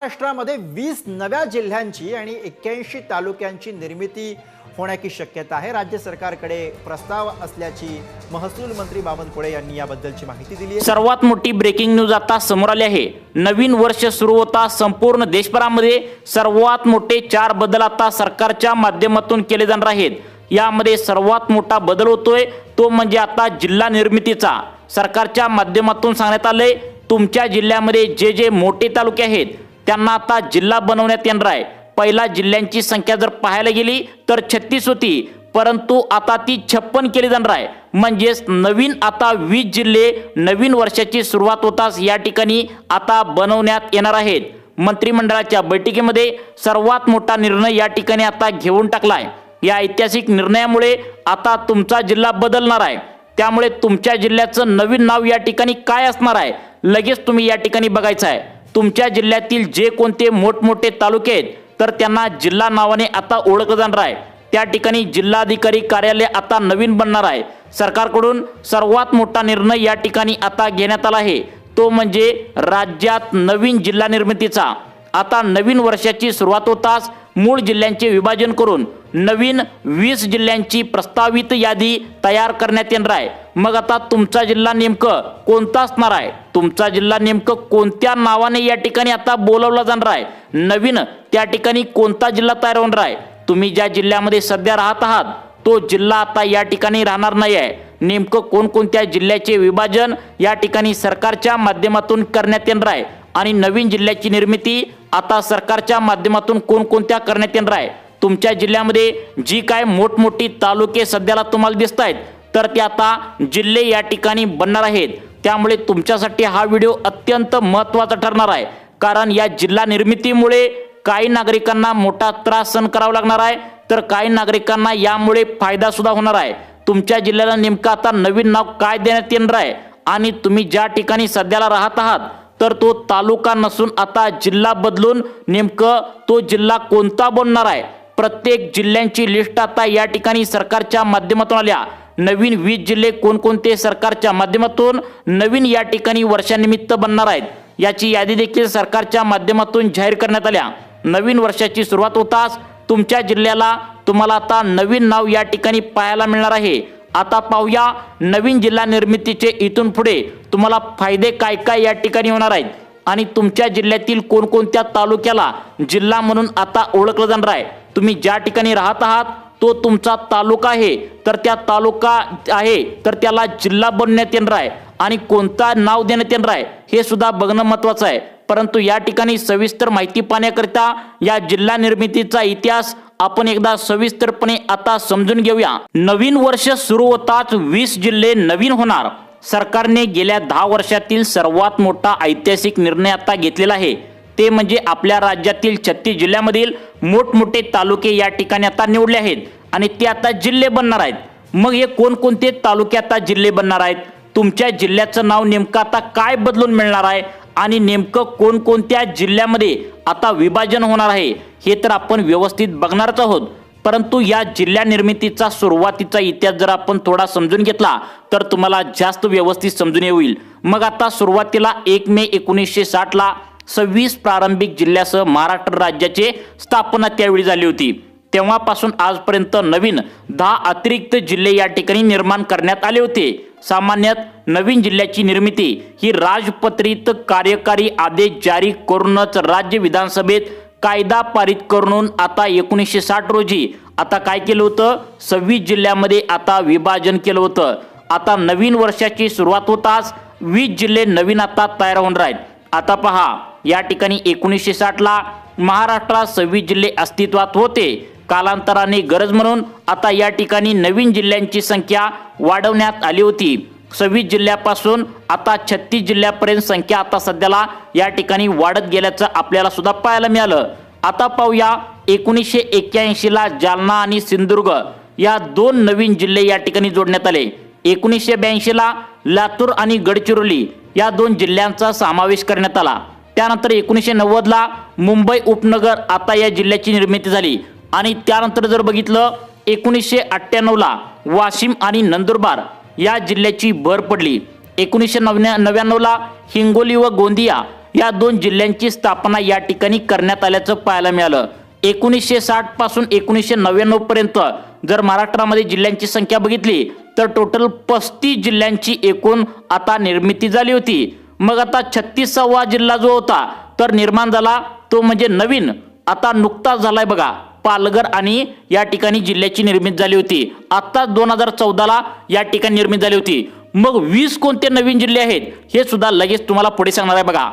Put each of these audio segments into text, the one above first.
महाराष्ट्रामध्ये 20 नव्या जिल्ह्यांची आणि 81 तालुक्यांची निर्मिती होण्याची शक्यता आहे। राज्य सरकारकडे प्रस्ताव असल्याची महसूल मंत्री बावनकुळे यांनी याबद्दलची माहिती दिली आहे। सर्वात मोठी ब्रेकिंग न्यूज आता समोर आली आहे। नवीन वर्ष सुरू होता संपूर्ण देशभरामध्ये सर्वात मोठे 4 बदल आता सरकारच्या माध्यमातून केले जाणार आहेत। यामध्ये सर्वात मोठा बदल होतोय तो म्हणजे आता जिल्हा निर्मितीचा। सरकारच्या माध्यमातून सांगण्यात आले तुमच्या जिल्ह्यामध्ये जे मोठे तालुके आहेत त्यांना आता जिल्हा बनवण्यात येणार आहे। पहिला जिल्ह्यांची संख्या जर पाहायला गेली तर 36 होती, परंतु आता ती 56 केली जाणार आहे। म्हणजेच नवीन आता 20 जिल्हे नवीन वर्षाची सुरुवात होताच या ठिकाणी आता बनवण्यात येणार आहेत। मंत्रिमंडळाच्या बैठकीमध्ये सर्वात मोठा निर्णय या ठिकाणी आता घेऊन टाकलाय। या ऐतिहासिक निर्णयामुळे आता तुमचा जिल्हा बदलणार आहे। त्यामुळे तुमच्या जिल्ह्याचं नवीन नाव या ठिकाणी काय असणार आहे लगेच तुम्ही या ठिकाणी बघायचं आहे। तुमच्या जिल्ह्यातील जे कोणते मोठमोठे तालुके आहेत तर त्यांना जिल्हा नावाने आता ओळखलं जाणार आहे। त्या ठिकाणी जिल्हाधिकारी कार्यालय आता नवीन बनणार आहे। सरकारकडून सर्वात मोठा निर्णय या ठिकाणी आता घेण्यात आला आहे तो म्हणजे राज्यात नवीन जिल्हा निर्मितीचा। आता नवीन वर्षाची सुरुवात होताच मूळ जिल्ह्यांचे विभाजन करून नवीन 20 जिल्ह्यांची प्रस्तावित यादी तयार करण्यात येणार आहे। मग आता तुमचा जिल्हा नेमकं कोणता असणार आहे, तुमचा जिल्हा नेमकं कोणत्या नावाने या ठिकाणी आता बोलवला जाणार आहे, नवीन त्या ठिकाणी कोणता जिल्हा तयार होणार आहे, तुम्ही ज्या जिल्ह्यामध्ये सध्या राहत आहात तो जिल्हा आता या ठिकाणी राहणार नाही आहे। नेमकं कोणकोणत्या जिल्ह्याचे विभाजन या ठिकाणी सरकारच्या माध्यमातून करण्यात येणार आहे आणि नवीन जिल्ह्याची निर्मिती आता सरकारच्या माध्यमातून कोणकोणत्या करण्यात येणार आहे। तुमच्या जिल्ह्यामध्ये जी काय मोठमोठी तालुके सध्याला तुम्हाला दिसत आहेत तर ते आता जिल्हे या ठिकाणी बनणार आहेत। त्यामुळे तुमच्यासाठी हा व्हिडिओ अत्यंत महत्त्वाचा ठरणार आहे, कारण या जिल्हा निर्मितीमुळे काही नागरिकांना मोठा त्रास सहन करावा लागणार आहे तर काही नागरिकांना यामुळे फायदा सुद्धा होणार आहे। तुमच्या जिल्ह्याला नेमकं आता नवीन नाव काय देण्यात येणार आहे आणि तुम्ही ज्या ठिकाणी सध्याला राहत आहात तर तो तालुका नसून आता जिल्हा बदलून नेमकं तो जिल्हा कोणता बनणार आहे। प्रत्येक जिल्ह्यांची लिस्ट आता या ठिकाणी सरकारच्या माध्यमातून आल्या। नवीन 20 जिल्हे कोणकोणते सरकारच्या माध्यमातून नवीन या ठिकाणी वर्षानिमित्त बनणार आहेत याची यादी देखील सरकारच्या माध्यमातून जाहीर करण्यात आल्या। नवीन वर्षाची सुरुवात होताच तुमच्या जिल्ह्याला तुम्हाला आता नवीन नाव या ठिकाणी पाहायला मिळणार आहे। आता पाहूया नवीन जिल्हा निर्मितीचे इथून पुढे तुम्हाला फायदे काय काय या ठिकाणी होणार आहेत आणि तुमच्या जिल्ह्यातील कोणकोणत्या तालुक्याला जिल्हा म्हणून आता ओळखलं जाणार आहे। तुम्ही ज्या ठिकाणी राहत आहात तो तुमचा तालुका आहे तर त्या तालुका आहे तर त्याला जिल्हा बनवण्यात येणार आहे आणि कोणता नाव देण्यात येणार आहे हे सुद्धा बघणं महत्त्वाचं आहे। परंतु या ठिकाणी सविस्तर माहिती पाहण्याकरिता या जिल्हा निर्मितीचा इतिहास आपण एकदा सविस्तरपणे आता समजून घेऊया। नवीन वर्ष सुरू होताच 20 जिल्हे नवीन होणार। सरकारने गेल्या 10 वर्षातील सर्वात मोठा ऐतिहासिक निर्णय आता घेतलेला आहे ते म्हणजे आपल्या राज्यातील 36 जिल्ह्यामधील मोठमोठे तालुके या ठिकाणी आता निवडले आहेत आणि ते आता जिल्हे बनणार आहेत। मग हे कोणकोणते तालुके आता जिल्हे बनणार आहेत, तुमच्या जिल्ह्याचं नाव नेमकं आता काय बदलून मिळणार आहे आणि नेमकं कोणकोणत्या जिल्ह्यामध्ये आता विभाजन होणार आहे हे तर आपण व्यवस्थित बघणारच आहोत। परंतु या जिल्हा निर्मितीचा सुरुवातीचा इतिहास जर आपण थोडा समजून घेतला तर तुम्हाला जास्त व्यवस्थित समजून येईल। मग आता सुरुवातीला 1 मे 1960 ला 26 प्रारंभिक जिल्ह्यासह महाराष्ट्र राज्याची स्थापना त्यावेळी झाली होती। तेव्हापासून आजपर्यंत नवीन 10 अतिरिक्त जिल्हे या ठिकाणी निर्माण करण्यात आले होते। सामान्यतः नवीन जिल्ह्याची निर्मिती ही राजपत्रित कार्यकारी आदेश जारी करूनच राज्य विधानसभेत कायदा पारित करून आता 1960 रोजी आता काय केलं होतं, 26 जिल्ह्यामध्ये आता विभाजन केलं होतं। आता नवीन वर्षाची सुरुवात होताच 20 जिल्हे नवीन आता तयार होणार आहेत। आता पहा या ठिकाणी 1960 ला महाराष्ट्रात 26 जिल्हे अस्तित्वात होते। कालांतराने गरज म्हणून आता या ठिकाणी नवीन जिल्ह्यांची संख्या वाढवण्यात आली होती। 26 जिल्ह्यापासून आता 36 जिल्ह्यापर्यंत संख्या आता सध्याला या ठिकाणी वाढत गेल्याचं आपल्याला सुद्धा पाहायला मिळालं। आता पाहूया 1981 ला जालना आणि सिंधुदुर्ग या 2 नवीन जिल्हे या ठिकाणी जोडण्यात आले। 1982 ला लातूर आणि गडचिरोली या 2 जिल्ह्यांचा समावेश करण्यात आला। त्यानंतर 1990 ला मुंबई उपनगर आता या जिल्ह्याची निर्मिती झाली आणि त्यानंतर जर बघितलं 1998 ला वाशिम आणि नंदुरबार या जिल्ह्याची भर पडली। 1999 ला हिंगोली व गोंदिया या 2 जिल्ह्यांची स्थापना या ठिकाणी करण्यात आल्याचं पाहायला मिळालं. 1960 पासून 1999 पर्यंत जर महाराष्ट्रामध्ये जिल्ह्यांची संख्या बघितली तर टोटल 35 जिल्ह्यांची एकूण आता निर्मिती झाली होती. मग आता 36वा जिल्हा जो होता तर निर्माण झाला तो म्हणजे नवीन आता नुकताच झालाय बघा, पालघर, आणि या ठिकाणी जिल्ह्याची निर्मिती झाली होती. आता 2014ला या ठिकाणी निर्मिती झाली होती. मग 20 कोणते नवीन जिल्हे आहेत हे सुद्धा लगेच तुम्हाला पुढे सांगणार आहे बघा.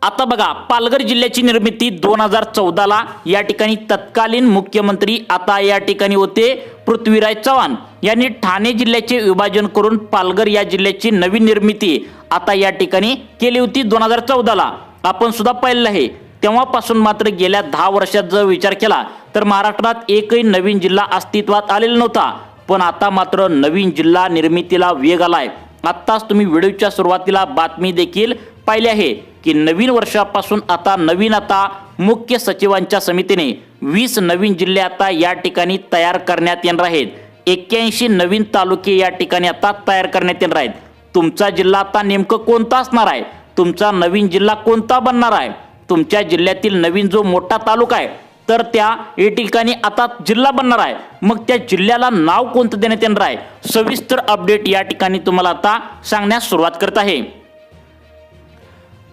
आता बघा, पालघर जिल्ह्याची निर्मिती 2014ला या ठिकाणी तत्कालीन मुख्यमंत्री आता या ठिकाणी होते पृथ्वीराज चव्हाण यांनी ठाणे जिल्ह्याचे विभाजन करून पालघर या जिल्ह्याची नवीन निर्मिती आता या ठिकाणी केली होती 2014ला. आपण सुद्धा पाहिलेलं आहे. तेव्हापासून मात्र गेल्या 10 वर्षात जर विचार केला तर महाराष्ट्रात एकही नवीन जिल्हा अस्तित्वात आलेला नव्हता. पण आता मात्र नवीन जिल्हा निर्मितीला वेग आलाय. आत्ताच तुम्ही व्हिडिओच्या सुरुवातीला बातमी देखील पाहिली आहे की नवीन वर्षापासून आता मुख्य सचिवांच्या समितीने 20 नवीन जिल्हे आता या ठिकाणी तयार करण्यात येणार आहेत. 81 नवीन तालुके या ठिकाणी आता तयार करण्यात येणार आहेत. तुमचा जिल्हा आता नेमकं कोणता असणार आहे, तुमचा नवीन जिल्हा कोणता बनणार आहे, तुमच्या जिल्ह्यातील नवीन जो मोठा तालुका आहे तर त्या ठिकाणी आता जिल्हा बनणार आहे. मग त्या जिल्ह्याला नाव कोणतं देण्यात येणार आहे, सविस्तर अपडेट या ठिकाणी तुम्हाला आता सांगण्यास सुरुवात करत आहे.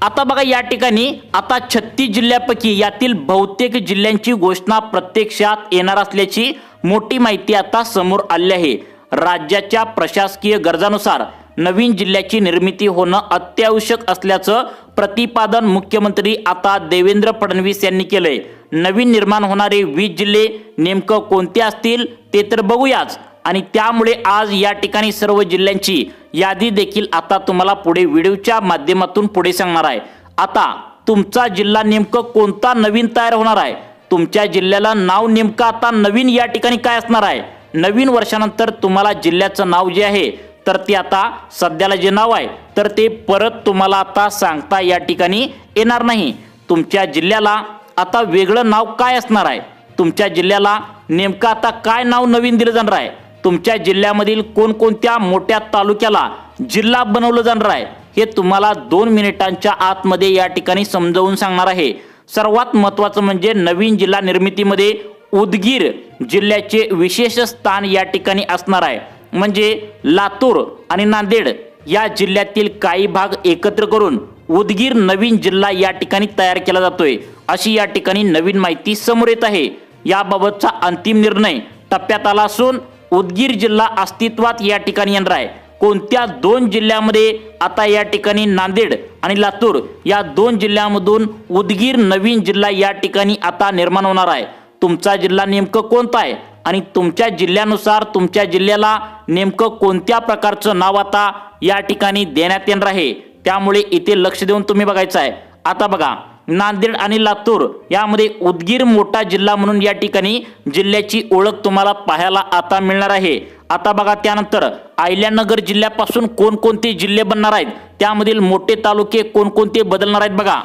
आता बघा, या ठिकाणी आता 36 जिल्ह्यापैकी यातील बहुतेक जिल्ह्यांची घोषणा प्रत्यक्षात येणार असल्याची मोठी माहिती आता समोर आली आहे. राज्याच्या प्रशासकीय गरजानुसार नवीन जिल्ह्याची निर्मिती होणं अत्यावश्यक असल्याचं प्रतिपादन मुख्यमंत्री आता देवेंद्र फडणवीस यांनी केलंय. नवीन निर्माण होणारे 20 जिल्हे नेमकं कोणते असतील ते तर बघूयाच, आणि त्यामुळे आज या ठिकाणी सर्व जिल्ह्यांची यादी देखील आता तुम्हाला पुढे व्हिडिओच्या माध्यमातून पुढे सांगणार आहे. आता तुमचा जिल्हा नेमकं कोणता नवीन तयार होणार आहे, तुमच्या जिल्ह्याला नाव नेमकं आता नवीन या ठिकाणी काय असणार आहे. नवीन वर्षानंतर तुम्हाला जिल्ह्याचं नाव जे आहे तर ते आता सध्याला जे नाव आहे तर ते परत तुम्हाला आता सांगता या ठिकाणी येणार नाही. तुमच्या जिल्ह्याला आता वेगळं नाव काय असणार आहे, तुमच्या जिल्ह्याला नेमकं आता काय नाव नवीन दिलं जाणार आहे, तुमच्या जिल्ह्यामधील कोणकोणत्या मोठ्या तालुक्याला जिल्हा बनवलं जाणार आहे हे तुम्हाला 2 मिनिटांच्या आतमध्ये या ठिकाणी समजावून सांगणार आहे. सर्वात महत्त्वाचं म्हणजे नवीन जिल्हा निर्मितीमध्ये उदगीर जिल्ह्याचे विशेष स्थान या ठिकाणी असणार आहे. म्हणजे लातूर आणि नांदेड या जिल्ह्यातील काही भाग एकत्र करून उदगीर नवीन जिल्हा या ठिकाणी तयार केला जातोय, अशी या ठिकाणी नवीन माहिती समोर येत आहे. याबाबतचा अंतिम निर्णय टप्प्यात आला असून उदगीर जिल्हा अस्तित्वात या ठिकाणी येणार आहे. कोणत्या 2 जिल्ह्यामध्ये आता या ठिकाणी नांदेड आणि लातूर या 2 जिल्ह्यामधून उदगीर नवीन जिल्हा या ठिकाणी आता निर्माण होणार आहे. तुमचा जिल्हा नेमकं कोणता आहे आणि तुमच्या जिल्ह्यानुसार तुमच्या जिल्ह्याला नेमकं कोणत्या प्रकारचं नाव आता या ठिकाणी देण्यात येणार आहे, त्यामुळे इथे लक्ष देऊन तुम्ही बघायचं आहे. आता बघा, नांदेड आणि लातूर यामध्ये उदगीर मोठा जिल्हा म्हणून या ठिकाणी जिल्ह्याची ओळख तुम्हाला पाहायला आता मिळणार आहे. आता बघा, त्यानंतर अहिल्यानगर जिल्ह्यापासून कोणकोणते जिल्हे बनणार आहेत, त्यामधील मोठे तालुके कोणकोणते बदलणार आहेत बघा.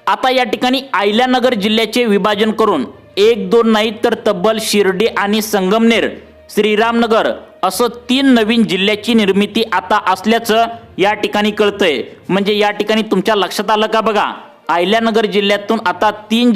आता या ठिकाणी अहिल्यानगर जिल्ह्याचे विभाजन करून 1-2 नाही तर तब्बल शिर्डी आणि संगमनेर, श्रीरामनगर असं 3 नवीन जिल्ह्याची निर्मिती आता असल्याचं या ठिकाणी कळतंय. म्हणजे या ठिकाणी तुमच्या लक्षात आलं का बघा, अहिल्यानगर जिल्ह्यातून आता 3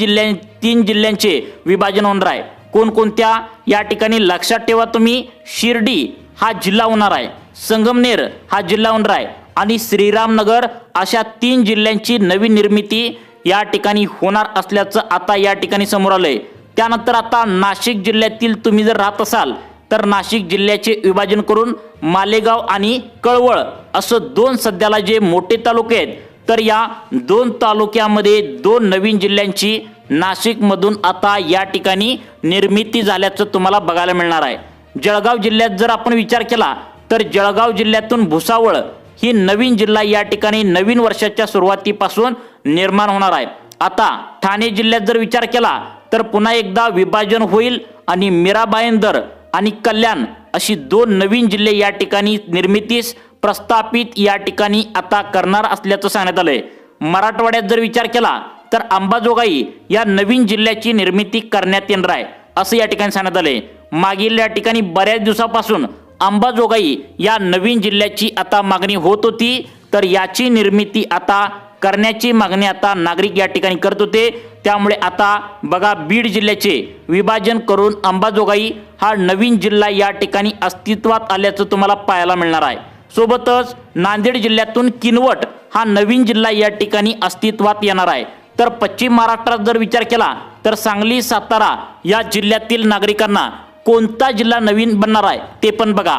जिल्ह्यांचे विभाजन होणार आहे. कोणकोणत्या या ठिकाणी लक्षात ठेवा तुम्ही, शिर्डी हा जिल्हा होणार आहे, संगमनेर हा जिल्हा होणार आहे आणि श्रीरामनगर अशा 3 जिल्ह्यांची नवीन निर्मिती या ठिकाणी होणार असल्याचं आता या ठिकाणी समोर आलंय. त्यानंतर आता नाशिक जिल्ह्यातील तुम्ही जर राहत असाल तर नाशिक जिल्ह्याचे विभाजन करून मालेगाव आणि कळवळ असं 2 सध्याला जे मोठे तालुके आहेत तर या 2 तालुक्यामध्ये 2 नवीन जिल्ह्यांची नाशिकमधून आता या ठिकाणी निर्मिती झाल्याचं तुम्हाला बघायला मिळणार आहे. जळगाव जिल्ह्यात जर आपण विचार केला तर जळगाव जिल्ह्यातून भुसावळ ही नवीन जिल्हा या ठिकाणी नवीन वर्षाच्या सुरुवातीपासून निर्माण होणार आहे. आता ठाणे जिल्ह्यात जर विचार केला तर पुन्हा एकदा विभाजन होईल आणि मीरा भाईंदर आणि कल्याण अशी 2 नवीन जिल्हे या ठिकाणी निर्मितीस प्रस्थापित या ठिकाणी आता करणार असल्याचं सांगण्यात आलंय. मराठवाड्यात जर विचार केला तर अंबाजोगाई या नवीन जिल्ह्याची निर्मिती करण्यात येणार आहे असं या ठिकाणी सांगण्यात आलंय. मागील या ठिकाणी बऱ्याच दिवसापासून अंबाजोगाई या नवीन जिल्ह्याची आता मागणी होत होती, तर याची निर्मिती आता करण्याची मागणी आता नागरिक या ठिकाणी करत होते। त्यामुळे आता बघा बीड जिल्ह्याचे विभाजन करून अंबाजोगाई हा नवीन जिल्हा या ठिकाणी अस्तित्वात आल्याचं तुम्हाला पाहायला मिळणार आहे। सोबतच नांदेड जिल्ह्यातून किनवट हा नवीन जिल्हा या ठिकाणी अस्तित्वात येणार आहे। तर पश्चिम महाराष्ट्रात जर विचार केला तर सांगली सातारा या जिल्ह्यातील नागरिकांना कोणता जिल्हा नवीन बनणार आहे ते पण बघा।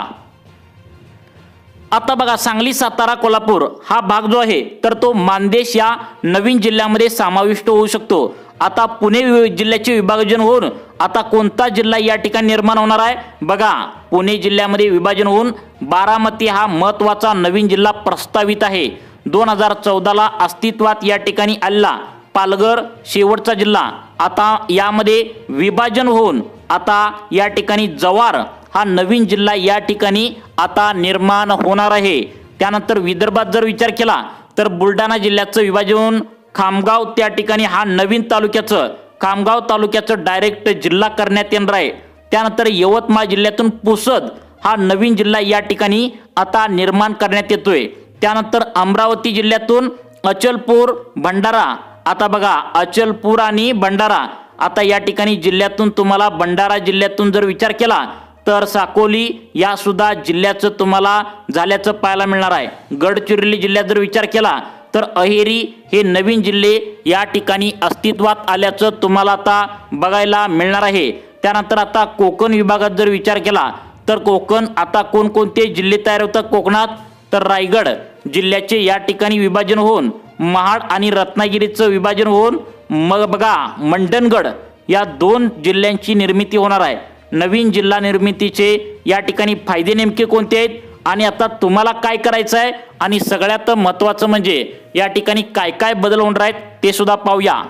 आता बघा सांगली सातारा कोल्हापूर हा भाग जो आहे तर तो मानदेश या नवीन जिल्ह्यामध्ये समाविष्ट होऊ शकतो। आता पुणे जिल्ह्याचे विभाजन होऊन आता कोणता जिल्हा या ठिकाणी निर्माण होणार आहे बघा। पुणे जिल्ह्यामध्ये विभाजन होऊन बारामती हा महत्त्वाचा नवीन जिल्हा प्रस्तावित आहे। 2014ला अस्तित्वात या ठिकाणी आला पालघर शेवटचा जिल्हा आता यामध्ये विभाजन होऊन आता या ठिकाणी जव्हार हा नवीन जिल्हा या ठिकाणी आता निर्माण होणार आहे। त्यानंतर विदर्भात जर विचार केला तर बुलढाणा जिल्ह्याचं विभाजन होऊन खामगाव त्या ठिकाणी हा नवीन खामगाव तालुक्याचं डायरेक्ट जिल्हा करण्यात येणार आहे। त्यानंतर यवतमाळ जिल्ह्यातून पुसद हा नवीन जिल्हा या ठिकाणी आता निर्माण करण्यात येतोय। त्यानंतर अमरावती जिल्ह्यातून अचलपूर भंडारा आता बघा अचलपूर आणि भंडारा आता या ठिकाणी जिल्ह्यातून तुम्हाला भंडारा जिल्ह्यातून जर विचार केला तर साकोली या सुद्धा जिल्ह्याचं तुम्हाला झाल्याचं पाहायला मिळणार आहे। गडचिरोली जिल्ह्यात जर विचार केला तर अहेरी हे नवीन जिल्हे या ठिकाणी अस्तित्वात आल्याचं तुम्हाला आता बघायला मिळणार आहे। त्यानंतर आता कोकण विभागात जर विचार केला तर कोकण आता कोणकोणते जिल्हे तयार होतात कोकणात तर रायगड जिल्ह्याचे या ठिकाणी विभाजन होऊन महाड आणि रत्नागिरीचं विभाजन होऊन मग बघा मंडणगड या 2 जिल्ह्यांची निर्मिती होणार आहे। नवीन जिल्हा निर्मितीचे या ठिकाणी फायदे नेमके कोणते आहेत आणि आता तुम्हाला काय करायचं आहे आणि सगळ्यात महत्त्वाचं म्हणजे या ठिकाणी काय काय बदल होणार आहेत ते सुद्धा पाहूया।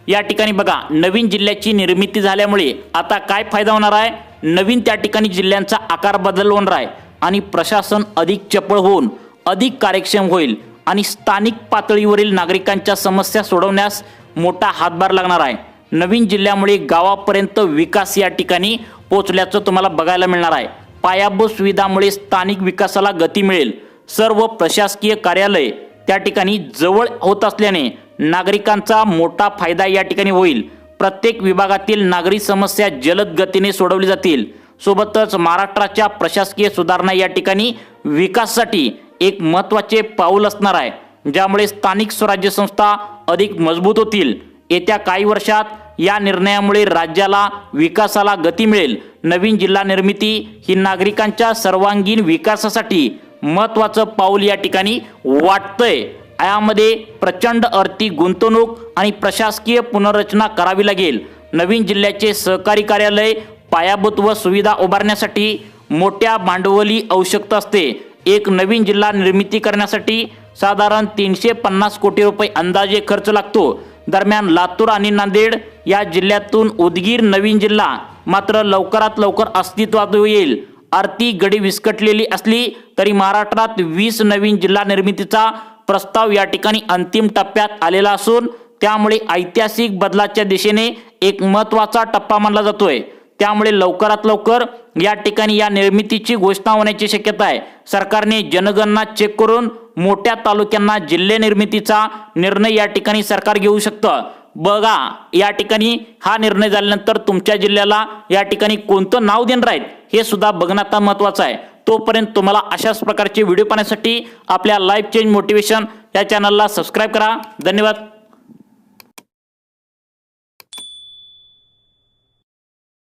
या ठिकाणी बघा नवीन जिल्ह्याची निर्मिती झाल्यामुळे आता काय फायदा होणार आहे नवीन त्या ठिकाणी जिल्ह्यांचा आकार बदल होणार आहे आणि प्रशासन अधिक चपळ होऊन अधिक कार्यक्षम होईल आणि स्थानिक पातळीवरील नागरिकांच्या समस्या सोडवण्यास मोठा हातभार लागणार आहे। नवीन जिल्ह्यामुळे गावापर्यंत विकास या ठिकाणी पोहोचल्याचं तुम्हाला बघायला मिळणार आहे। पायाभूत सुविधामुळे स्थानिक विकासाला गती मिळेल। सर्व प्रशासकीय कार्यालय त्या ठिकाणी जवळ होत असल्याने नागरिकांचा मोठा फायदा या ठिकाणी होईल। प्रत्येक विभागातील नागरी समस्या जलद गतीने सोडवली जातील। सोबतच महाराष्ट्राच्या प्रशासकीय सुधारणा या ठिकाणी विकासासाठी एक महत्त्वाचे पाऊल असणार आहे, ज्यामुळे स्थानिक स्वराज्य संस्था अधिक मजबूत होतील। येत्या काही वर्षात या निर्णयामुळे राज्याला विकासाला गती मिळेल। नवीन जिल्हा निर्मिती ही नागरिकांच्या सर्वांगीण विकासासाठी महत्त्वाचं पाऊल या ठिकाणी वाटतंय। यामध्ये प्रचंड आर्थिक गुंतवणूक आणि प्रशासकीय पुनर्रचना करावी लागेल। नवीन जिल्ह्याचे सहकारी कार्यालय पायाभूत व सुविधा उभारण्यासाठी मोठ्या भांडवली आवश्यकता असते। एक नवीन जिल्हा निर्मिती करण्यासाठी साधारण 350 कोटी रुपये अंदाजे खर्च लागतो। दरम्यान लातूर आणि नांदेड या जिल्ह्यातून उदगीर नवीन जिल्हा मात्र लवकरात लवकर अस्तित्वात येईल। आर्थिक गडी विस्कटलेली असली तरी महाराष्ट्रात 20 नवीन जिल्हा निर्मितीचा प्रस्ताव या ठिकाणी अंतिम टप्प्यात आलेला असून त्यामुळे ऐतिहासिक बदलाच्या दिशेने एक महत्त्वाचा टप्पा मानला जातोय। त्यामुळे लवकरात लवकर या ठिकाणी या निर्मितीची घोषणा होण्याची शक्यता आहे। सरकारने जनगणना चेक करून मोठ्या तालुक्यांना जिल्हे निर्मितीचा निर्णय या ठिकाणी सरकार घेऊ शकतं। बघा या ठिकाणी हा निर्णय झाल्यानंतर तुमच्या जिल्ह्याला या ठिकाणी कोणतं नाव देणार आहेत हे सुद्धा बघणं आता महत्त्वाचं आहे। तोपर्यंत तुम्हाला अशाच प्रकारचे व्हिडिओ पाहण्यासाठी आपल्या लाईफ चेंज मोटिवेशन या चॅनलला सबस्क्राईब करा। धन्यवाद।